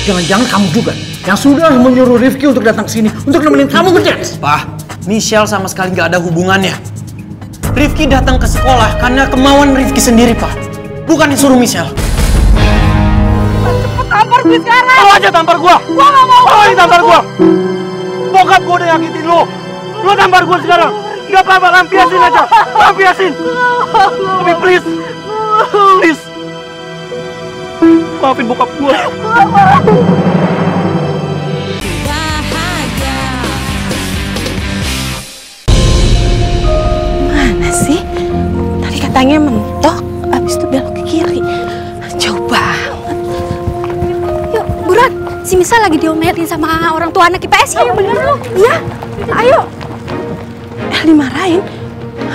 Jangan-jangan kamu juga yang sudah menyuruh Rifki untuk datang ke sini untuk nemenin kamu ngedance. Pak, Michelle sama sekali nggak ada hubungannya. Rifki datang ke sekolah karena kemauan Rifki sendiri, Pak. Bukan disuruh Michelle. Cepet tampar gue sekarang! Lo aja tampar gua! Gua gak mau! Lo aja tampar gua! Bokap gua udah nyakitin lo! Lo tampar gua sekarang! Gak apa-apa, lampiasin aja! Lampiasin! Tapi please! Please! Maafin bokap gua! Mana sih? Tadi katanya mentok, abis itu belok ke kiri. Jauh banget. Yuk, buruan. Si Misal lagi diomelin sama orang tua anak IPS. Ayo, bener lu. Iya, ayo. El dimarahin?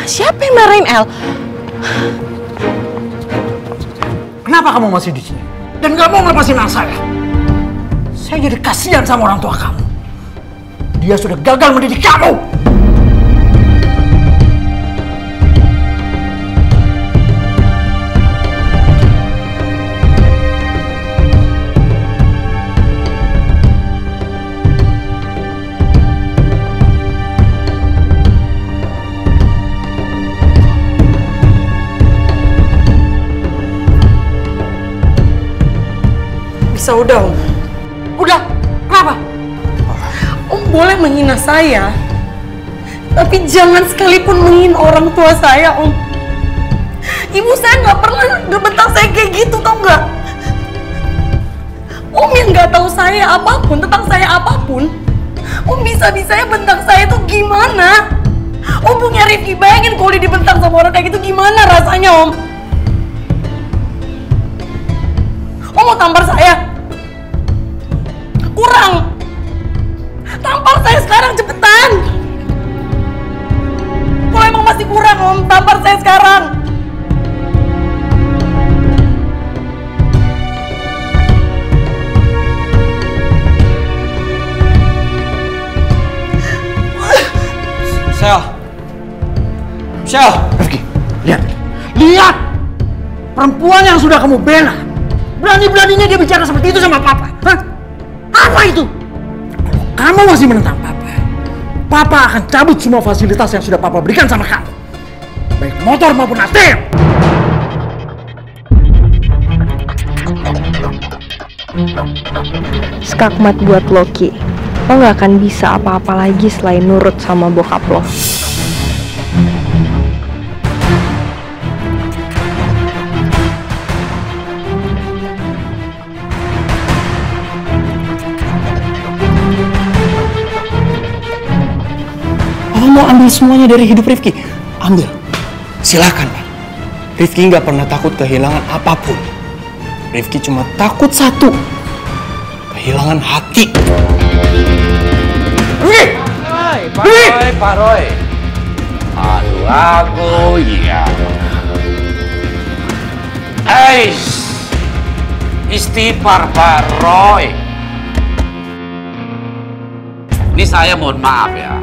Siapa yang marahin El? Kenapa kamu masih di sini? Dan gak mau ngelepasin anak saya? Saya jadi kasihan sama orang tua kamu. Dia sudah gagal mendidik kamu. Bisa udah, Om. Udah, kenapa? Om boleh menghina saya, tapi jangan sekalipun menghina orang tua saya, Om. Ibu saya nggak pernah ngebentak saya kayak gitu, tau nggak? Om yang nggak tahu saya apapun tentang saya apapun, Om bisa-bisanya bentak saya itu gimana? Om punya Rifki, bayangin kalau dia dibentak sama orang kayak gitu gimana rasanya, Om? Om mau tampar saya? Kurang! Tampar saya sekarang, cepetan! Kalau emang masih kurang, Om, tampar saya sekarang! Michelle! Rifki, lihat. Lihat! Perempuan yang sudah kamu bela. Berani-beraninya dia bicara seperti itu sama Papa. Hah? Apa itu? Kalau kamu masih menentang Papa, Papa akan cabut semua fasilitas yang sudah Papa berikan sama kamu. Baik motor maupun ATM. Skakmat buat Loki. Lo gak akan bisa apa-apa lagi selain nurut sama bokap lo. Mau ambil semuanya dari hidup Rifki? Ambil. Silakan, Pak. Rifki nggak pernah takut kehilangan apapun. Rifki cuma takut satu. Kehilangan hati. Rifki! Pak Roy. Aduh, aku ya. Istighfar, Pak Roy. Ini saya mohon maaf ya.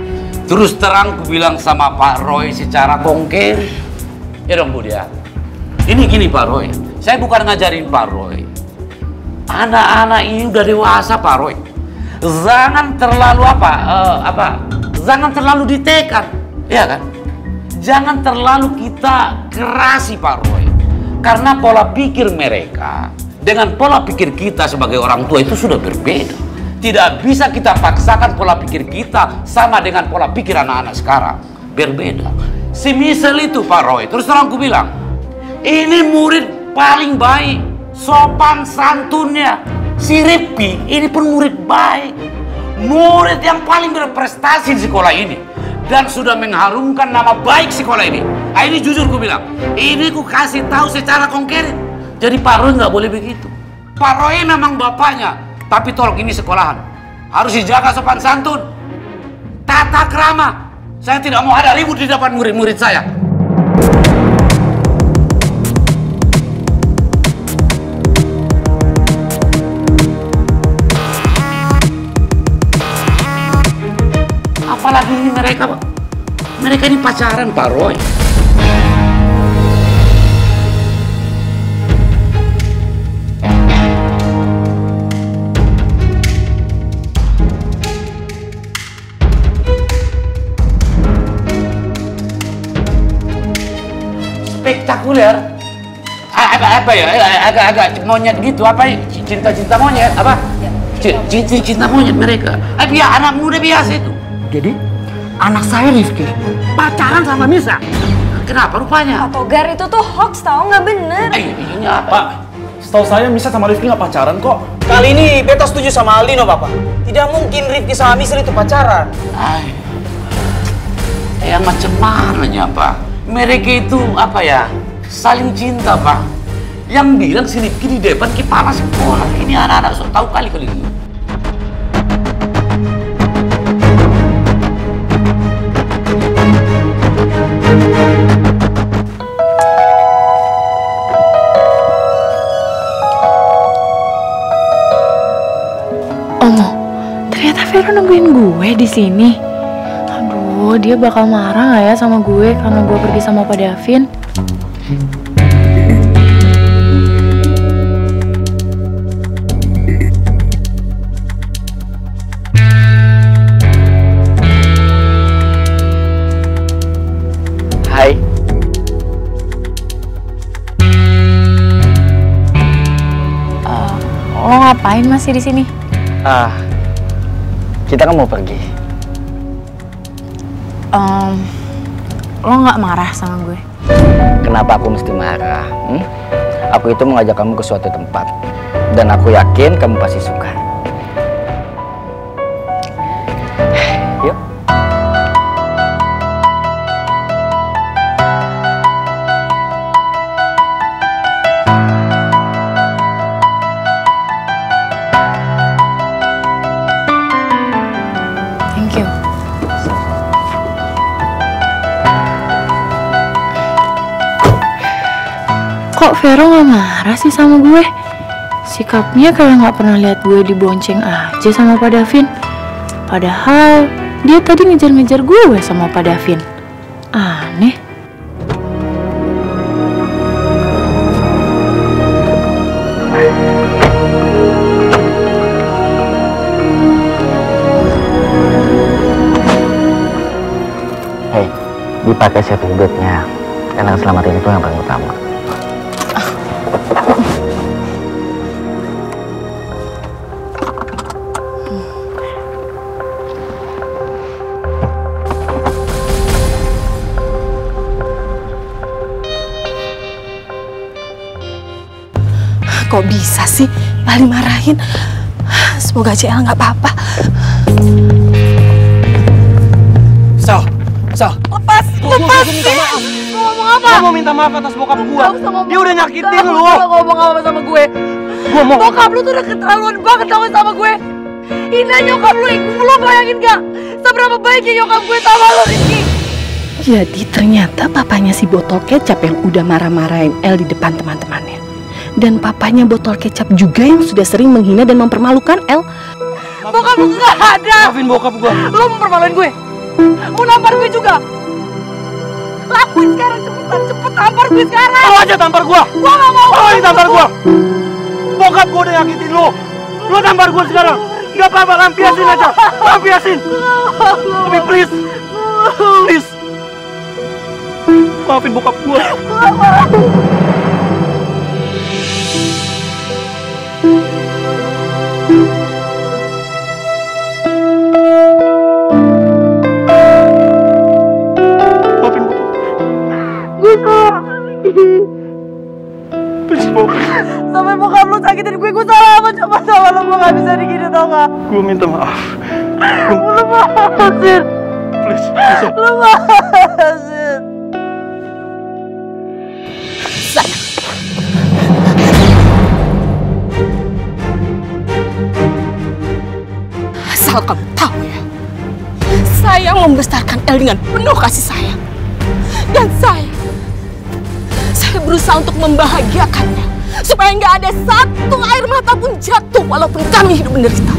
Terus terang ku bilang sama Pak Roy secara konkret. Ya dong Bu dia. Ini gini Pak Roy. Saya bukan ngajarin Pak Roy. Anak-anak ini udah dewasa Pak Roy. Jangan terlalu jangan terlalu ditekan. Ya kan? Jangan terlalu kita kerasi Pak Roy. Karena pola pikir mereka dengan pola pikir kita sebagai orang tua itu sudah berbeda. Tidak bisa kita paksakan pola pikir kita sama dengan pola pikir anak-anak sekarang. Berbeda. Si Misal itu Pak Roy, terus terang aku bilang, ini murid paling baik, sopan santunnya. Si Rifki ini pun murid baik. Murid yang paling berprestasi di sekolah ini. Dan sudah mengharumkan nama baik sekolah ini. Nah, ini jujur aku bilang, ini aku kasih tahu secara konkret. Jadi Pak Roy nggak boleh begitu. Pak Roy memang bapaknya. Tapi tolong ini sekolahan. Harus dijaga sopan santun. Tata krama. Saya tidak mau ada ribut di depan murid-murid saya. Apalagi ini mereka, Pak. Mereka ini pacaran, Pak Roy. apa ya? Agak monyet gitu, apa? Cinta monyet, apa? Cinta monyet mereka. Biar anak muda biasa itu. Jadi, anak saya Rifki pacaran sama Nisa. Kenapa rupanya? Pak Togar itu tuh hoax tau, nggak bener. Ini apa? Pak, setahu saya Misa sama Rifki nggak pacaran kok. Kali ini beta setuju sama Aldino, Papa. Tidak mungkin Rifki sama Misal itu pacaran. Yang macam mananya, Pak? Mereka itu apa ya? Saling cinta, Pak. Yang bilang si Rifki di depan kepala sekolah. Ini anak-anak so tahu kali ini. Ternyata Vero nungguin gue di sini. Aduh, dia bakal marah nggak ya sama gue karena gue pergi sama Pak Davin? Hai. Lo ngapain masih di sini? Kita kan mau pergi. Lo nggak marah sama gue? Kenapa aku mesti marah? Aku itu mengajak kamu ke suatu tempat. Dan aku yakin kamu pasti suka. Yuk. Thank you. Kok Vero gak marah sih sama gue? Sikapnya kayak gak pernah lihat gue dibonceng aja sama Pak Davin. Padahal dia tadi ngejar-ngejar gue sama Pak Davin. Aneh. Hei, dipakai safety belt-nya. Karena keselamatan itu yang paling utama. Kok bisa sih El dimarahin? Semoga aja El nggak apa-apa. Sal. Lepas! Minta maaf. Ngomong apa? Gua mau minta maaf atas bokap gua. Dia udah nyakitin lu. Ngomong apa sama gue? Ngomong. Bokap lu tuh udah keterlaluan banget tau gak sama gue. Ini nyokap lu, lu bayangin gak? Seberapa baiknya nyokap gue sama lu, Rizky? Jadi ternyata papanya si botol kecap yang udah marah-marahin El di depan teman-temannya. Dan papanya botol kecap juga yang sudah sering menghina dan mempermalukan El. Bokap lu gak ada. Maafin bokap gua. Lu mempermaluin gue. Mau nampar gue juga. Lakuin sekarang, cepetan, cepet tampar gue sekarang. Lu aja tampar gua. Gua gak mau. Lu yang tampar gua. Bokap gua udah nyakitin lu. Lu tampar gua sekarang. Gak apa-apa, lampiasin aja. Lampiasin. Tapi please. Please. Maafin bokap gua. Sampai bokap lu sakitin gue salah apa coba sama lu, gue gak bisa digini tau gak? Gue minta maaf. Lu maafin. Please. Lu maafin. Sayang. Asal kamu tahu ya, saya membesarkan El dengan penuh kasih sayang. Dan saya berusaha untuk membahagiakannya supaya nggak ada satu air mata pun jatuh walaupun kami hidup menderita.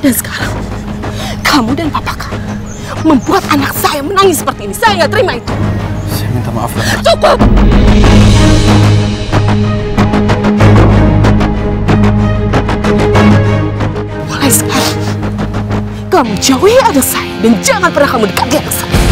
Dan sekarang kamu dan papa kamu membuat anak saya menangis seperti ini. Saya nggak terima itu. Saya minta maaf, Rana. Cukup. Mulai sekarang kamu jauhi anak saya. Dan jangan pernah kamu dekati anak saya.